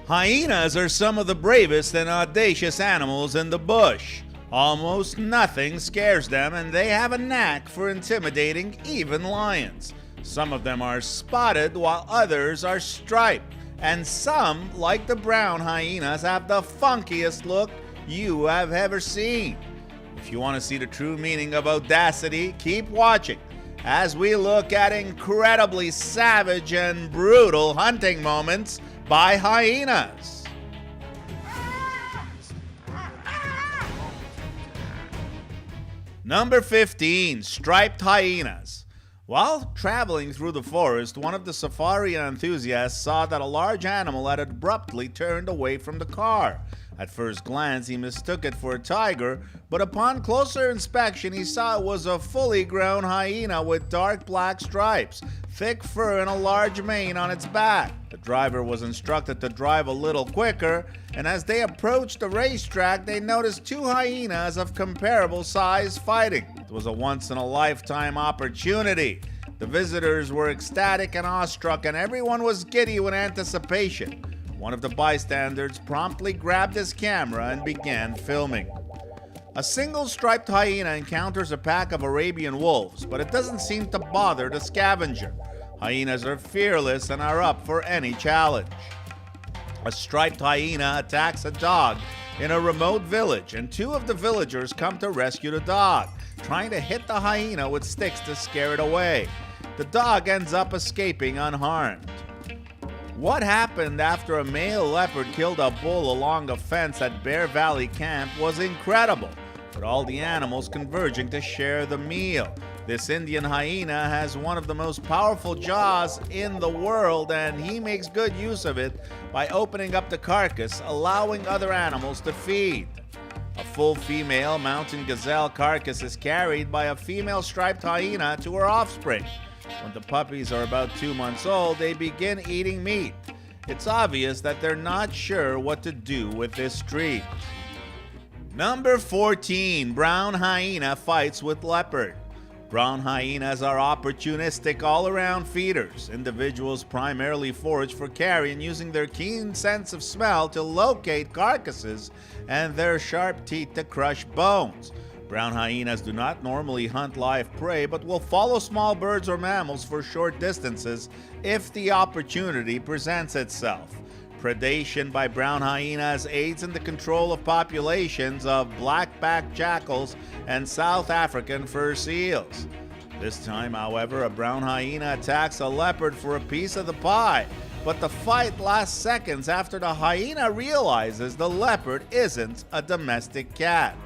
Hyenas are some of the bravest and audacious animals in the bush. Almost nothing scares them, and they have a knack for intimidating even lions. Some of them are spotted while others are striped, and some, like the brown hyenas, have the funkiest look you have ever seen. If you want to see the true meaning of audacity, keep watching as we look at incredibly savage and brutal hunting moments by hyenas. Number 15. Striped hyenas. While traveling through the forest, one of the safari enthusiasts saw that a large animal had abruptly turned away from the car. At first glance, he mistook it for a tiger, but upon closer inspection, he saw it was a fully grown hyena with dark black stripes, thick fur, and a large mane on its back. The driver was instructed to drive a little quicker, and as they approached the racetrack, they noticed two hyenas of comparable size fighting. It was a once-in-a-lifetime opportunity. The visitors were ecstatic and awestruck, and everyone was giddy with anticipation. One of the bystanders promptly grabbed his camera and began filming. A single striped hyena encounters a pack of Arabian wolves, but it doesn't seem to bother the scavenger. Hyenas are fearless and are up for any challenge. A striped hyena attacks a dog in a remote village, and two of the villagers come to rescue the dog, trying to hit the hyena with sticks to scare it away. The dog ends up escaping unharmed. What happened after a male leopard killed a bull along a fence at Bear Valley Camp was incredible, with all the animals converging to share the meal. This Indian hyena has one of the most powerful jaws in the world, and he makes good use of it by opening up the carcass, allowing other animals to feed. A full female mountain gazelle carcass is carried by a female striped hyena to her offspring. When the puppies are about 2 months old, they begin eating meat. It's obvious that they're not sure what to do with this treat. Number 14. Brown hyena fights with leopard. Brown hyenas are opportunistic all-around feeders. Individuals primarily forage for carrion, using their keen sense of smell to locate carcasses and their sharp teeth to crush bones. Brown hyenas do not normally hunt live prey, but will follow small birds or mammals for short distances if the opportunity presents itself. Predation by brown hyenas aids in the control of populations of black-backed jackals and South African fur seals. This time, however, a brown hyena attacks a leopard for a piece of the pie, but the fight lasts seconds after the hyena realizes the leopard isn't a domestic cat.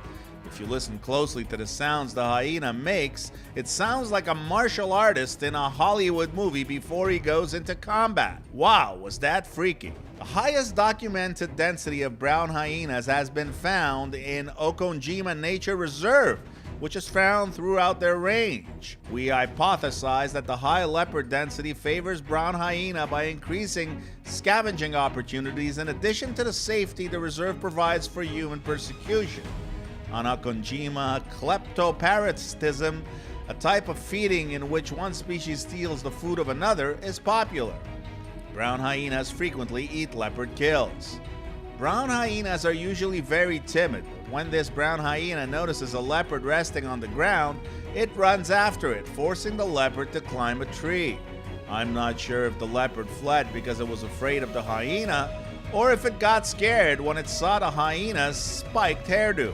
If you listen closely to the sounds the hyena makes, it sounds like a martial artist in a Hollywood movie before he goes into combat. Wow, was that freaky. The highest documented density of brown hyenas has been found in Okonjima Nature Reserve, which is found throughout their range. We hypothesize that the high leopard density favors brown hyena by increasing scavenging opportunities in addition to the safety the reserve provides for human persecution. On Okonjima, kleptoparasitism, a type of feeding in which one species steals the food of another, is popular. Brown hyenas frequently eat leopard kills. Brown hyenas are usually very timid. When this brown hyena notices a leopard resting on the ground, it runs after it, forcing the leopard to climb a tree. I'm not sure if the leopard fled because it was afraid of the hyena, or if it got scared when it saw the hyena's spiked hairdo.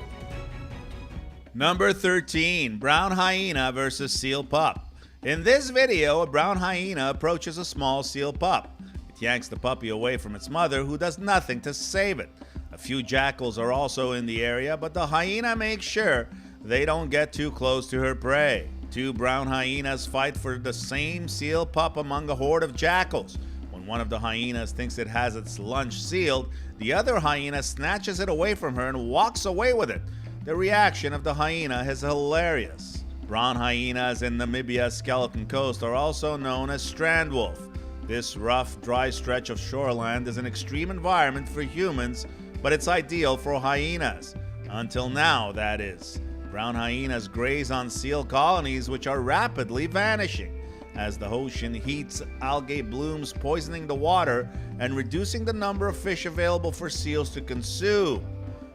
Number 13. Brown hyena versus seal pup. In this video, a brown hyena approaches a small seal pup. It yanks the puppy away from its mother, who does nothing to save it. A few jackals are also in the area, but the hyena makes sure they don't get too close to her prey. Two brown hyenas fight for the same seal pup among a horde of jackals. When one of the hyenas thinks it has its lunch sealed, the other hyena snatches it away from her and walks away with it. The reaction of the hyena is hilarious. Brown hyenas in Namibia's Skeleton Coast are also known as strand wolf. This rough, dry stretch of shoreland is an extreme environment for humans, but it's ideal for hyenas. Until now, that is. Brown hyenas graze on seal colonies which are rapidly vanishing. As the ocean heats, algae blooms, poisoning the water and reducing the number of fish available for seals to consume.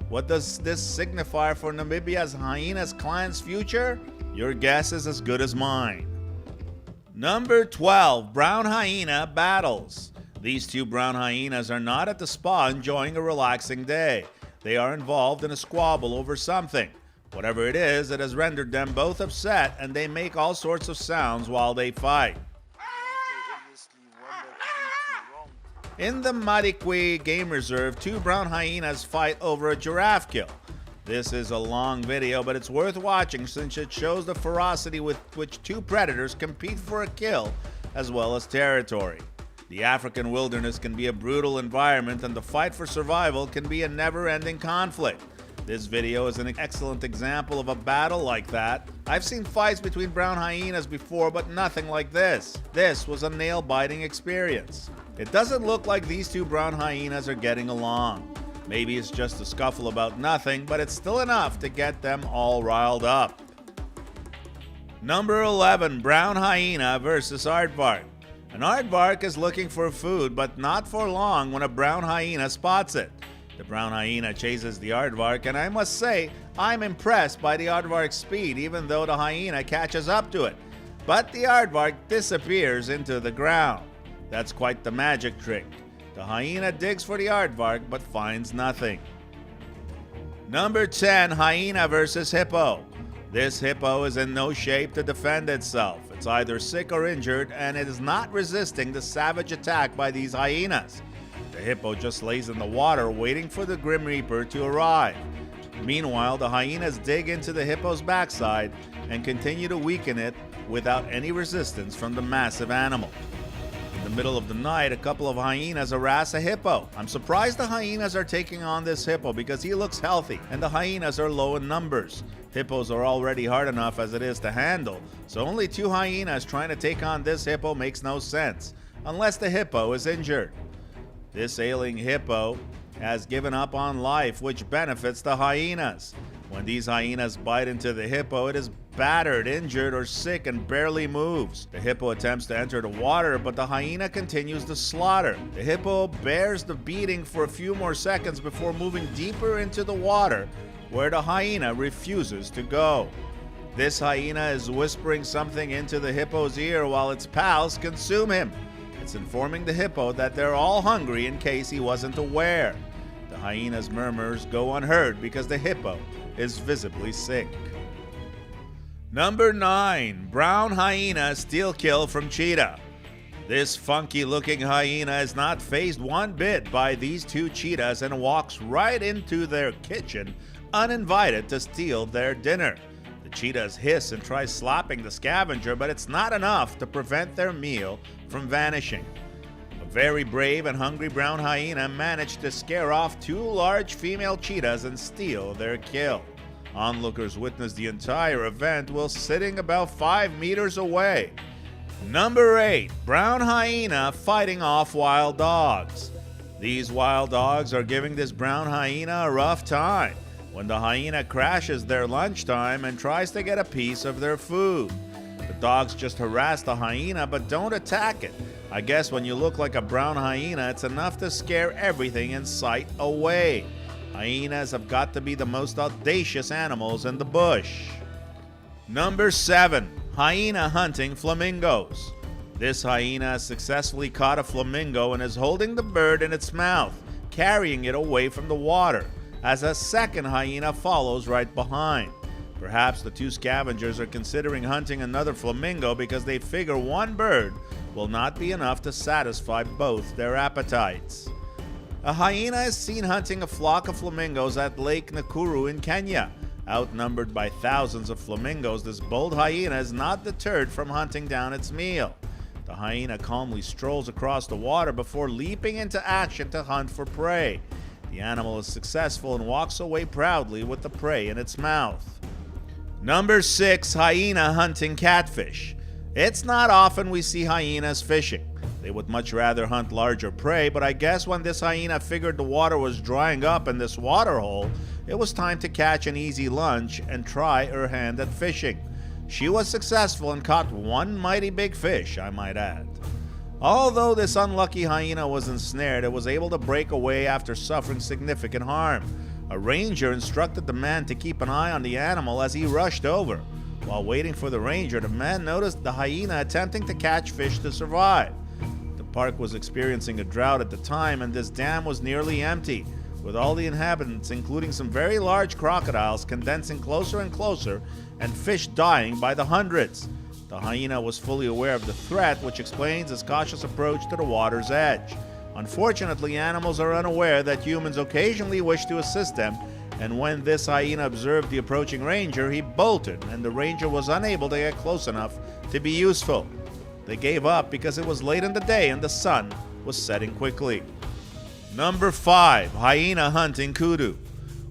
What does this signify for Namibia's hyenas clan's future? Your guess is as good as mine. Number 12. Brown hyena battles. These two brown hyenas are not at the spa enjoying a relaxing day. They are involved in a squabble over something. Whatever it is, it has rendered them both upset, and they make all sorts of sounds while they fight. In the Sqvqge game reserve, two brown hyenas fight over a giraffe kill. This is a long video, but it's worth watching since it shows the ferocity with which two predators compete for a kill as well as territory. The African wilderness can be a brutal environment, and the fight for survival can be a never-ending conflict. This video is an excellent example of a battle like that. I've seen fights between brown hyenas before, but nothing like this. This was a nail-biting experience. It doesn't look like these two brown hyenas are getting along. Maybe it's just a scuffle about nothing, but it's still enough to get them all riled up. Number 11. Brown hyena versus aardvark. An aardvark is looking for food, but not for long when a brown hyena spots it. The brown hyena chases the aardvark, and I must say, I'm impressed by the aardvark's speed, even though the hyena catches up to it. But the aardvark disappears into the ground. That's quite the magic trick. The hyena digs for the aardvark, but finds nothing. Number 10. Hyena versus hippo. This hippo is in no shape to defend itself. It's either sick or injured, and it is not resisting the savage attack by these hyenas. The hippo just lays in the water waiting for the Grim Reaper to arrive. Meanwhile, the hyenas dig into the hippo's backside and continue to weaken it without any resistance from the massive animal. In the middle of the night, a couple of hyenas harass a hippo. I'm surprised the hyenas are taking on this hippo because he looks healthy and the hyenas are low in numbers. Hippos are already hard enough as it is to handle, so only two hyenas trying to take on this hippo makes no sense, unless the hippo is injured. This ailing hippo has given up on life, which benefits the hyenas. When these hyenas bite into the hippo, it is battered, injured, or sick and barely moves. The hippo attempts to enter the water, but the hyena continues the slaughter. The hippo bears the beating for a few more seconds before moving deeper into the water, where the hyena refuses to go. This hyena is whispering something into the hippo's ear while its pals consume him. It's informing the hippo that they're all hungry in case he wasn't aware. The hyena's murmurs go unheard because the hippo is visibly sick. Number 9. Brown hyena steal kill from cheetah. This funky-looking hyena is not fazed one bit by these two cheetahs and walks right into their kitchen uninvited to steal their dinner. The cheetahs hiss and try slapping the scavenger, but it's not enough to prevent their meal from vanishing. A very brave and hungry brown hyena managed to scare off two large female cheetahs and steal their kill. Onlookers witnessed the entire event while sitting about 5 meters away. Number 8. Brown hyena fighting off wild dogs. These wild dogs are giving this brown hyena a rough time when the hyena crashes their lunchtime and tries to get a piece of their food. The dogs just harass the hyena but don't attack it. I guess when you look like a brown hyena, it's enough to scare everything in sight away. Hyenas have got to be the most audacious animals in the bush. Number 7. Hyena hunting flamingos. This hyena has successfully caught a flamingo and is holding the bird in its mouth, carrying it away from the water, as a second hyena follows right behind. Perhaps the two scavengers are considering hunting another flamingo because they figure one bird will not be enough to satisfy both their appetites. A hyena is seen hunting a flock of flamingos at Lake Nakuru in Kenya. Outnumbered by thousands of flamingos, this bold hyena is not deterred from hunting down its meal. The hyena calmly strolls across the water before leaping into action to hunt for prey. The animal is successful and walks away proudly with the prey in its mouth. Number 6. Hyena hunting catfish. It's not often we see hyenas fishing. They would much rather hunt larger prey, but I guess when this hyena figured the water was drying up in this waterhole, it was time to catch an easy lunch and try her hand at fishing. She was successful and caught one mighty big fish, I might add. Although this unlucky hyena was ensnared, it was able to break away after suffering significant harm. A ranger instructed the man to keep an eye on the animal as he rushed over. While waiting for the ranger, the man noticed the hyena attempting to catch fish to survive. The park was experiencing a drought at the time, and this dam was nearly empty, with all the inhabitants, including some very large crocodiles, condensing closer and closer, and fish dying by the hundreds. The hyena was fully aware of the threat, which explains his cautious approach to the water's edge. Unfortunately, animals are unaware that humans occasionally wish to assist them, and when this hyena observed the approaching ranger, he bolted, and the ranger was unable to get close enough to be useful. They gave up because it was late in the day and the sun was setting quickly. Number 5. Hyena hunting kudu.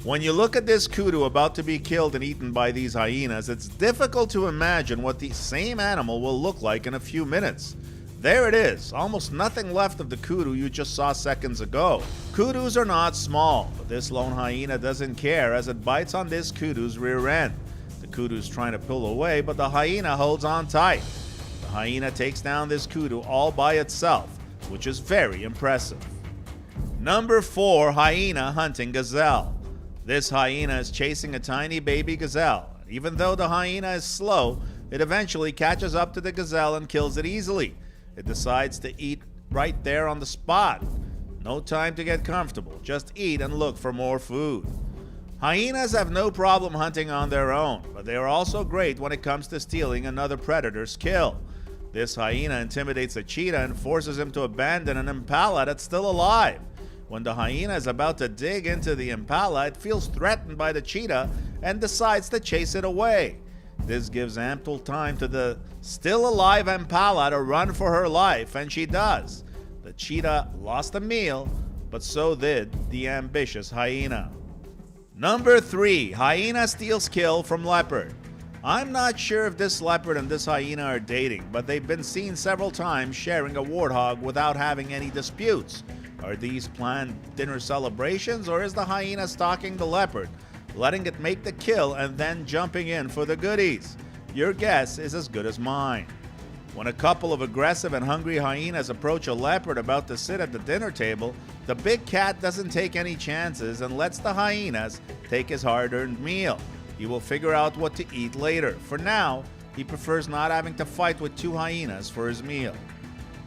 When you look at this kudu about to be killed and eaten by these hyenas, it's difficult to imagine what the same animal will look like in a few minutes. There it is, almost nothing left of the kudu you just saw seconds ago. Kudus are not small, but this lone hyena doesn't care as it bites on this kudu's rear end. The kudu's trying to pull away, but the hyena holds on tight. The hyena takes down this kudu all by itself, which is very impressive. Number 4. Hyena hunting gazelle. This hyena is chasing a tiny baby gazelle. Even though the hyena is slow, it eventually catches up to the gazelle and kills it easily. It decides to eat right there on the spot. No time to get comfortable, just eat and look for more food. Hyenas have no problem hunting on their own, but they are also great when it comes to stealing another predator's kill. This hyena intimidates a cheetah and forces him to abandon an impala that's still alive. When the hyena is about to dig into the impala, it feels threatened by the cheetah and decides to chase it away. This gives ample time to the still alive impala to run for her life, and she does. The cheetah lost a meal, but so did the ambitious hyena. Number 3. Hyena steals kill from leopard. I'm not sure if this leopard and this hyena are dating, but they've been seen several times sharing a warthog without having any disputes. Are these planned dinner celebrations, or is the hyena stalking the leopard, letting it make the kill and then jumping in for the goodies? Your guess is as good as mine. When a couple of aggressive and hungry hyenas approach a leopard about to sit at the dinner table, the big cat doesn't take any chances and lets the hyenas take his hard-earned meal. He will figure out what to eat later. For now, he prefers not having to fight with 2 hyenas for his meal.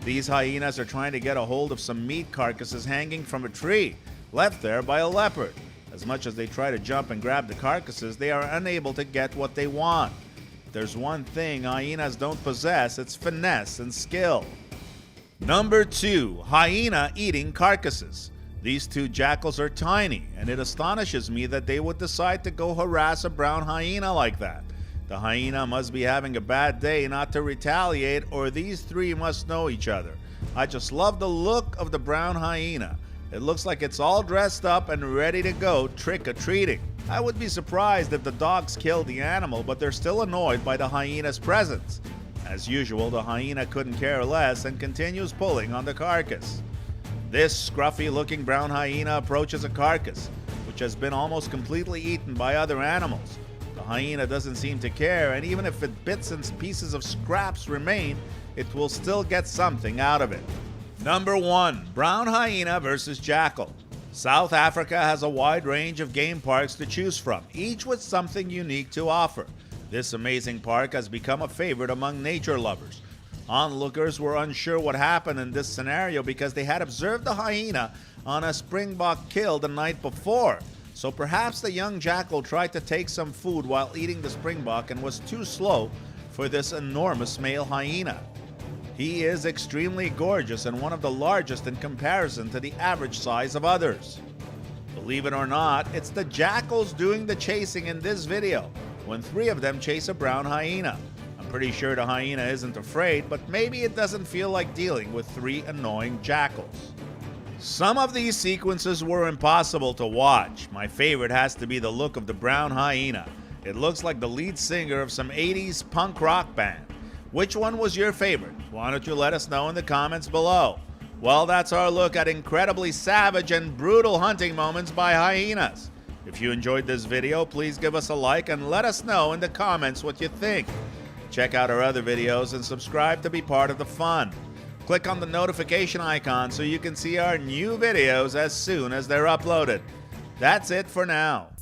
These hyenas are trying to get a hold of some meat carcasses hanging from a tree, left there by a leopard. As much as they try to jump and grab the carcasses, they are unable to get what they want. If there's one thing hyenas don't possess, it's finesse and skill. Number 2. Hyena eating carcasses. These 2 jackals are tiny, and it astonishes me that they would decide to go harass a brown hyena like that. The hyena must be having a bad day not to retaliate, or these 3 must know each other. I just love the look of the brown hyena. It looks like it's all dressed up and ready to go trick-or-treating. I would be surprised if the dogs killed the animal, but they're still annoyed by the hyena's presence. As usual, the hyena couldn't care less and continues pulling on the carcass. This scruffy-looking brown hyena approaches a carcass, which has been almost completely eaten by other animals. The hyena doesn't seem to care, and even if bits and pieces of scraps remain, it will still get something out of it. Number 1. Brown hyena versus jackal. South Africa has a wide range of game parks to choose from, each with something unique to offer. This amazing park has become a favorite among nature lovers. Onlookers were unsure what happened in this scenario because they had observed the hyena on a springbok kill the night before. So perhaps the young jackal tried to take some food while eating the springbok and was too slow for this enormous male hyena. He is extremely gorgeous and one of the largest in comparison to the average size of others. Believe it or not, it's the jackals doing the chasing in this video, when 3 of them chase a brown hyena. I'm pretty sure the hyena isn't afraid, but maybe it doesn't feel like dealing with 3 annoying jackals. Some of these sequences were impossible to watch. My favorite has to be the look of the brown hyena. It looks like the lead singer of some 80s punk rock band. Which one was your favorite? Why don't you let us know in the comments below? Well, that's our look at incredibly savage and brutal hunting moments by hyenas. If you enjoyed this video, please give us a like and let us know in the comments what you think. Check out our other videos and subscribe to be part of the fun. Click on the notification icon so you can see our new videos as soon as they're uploaded. That's it for now.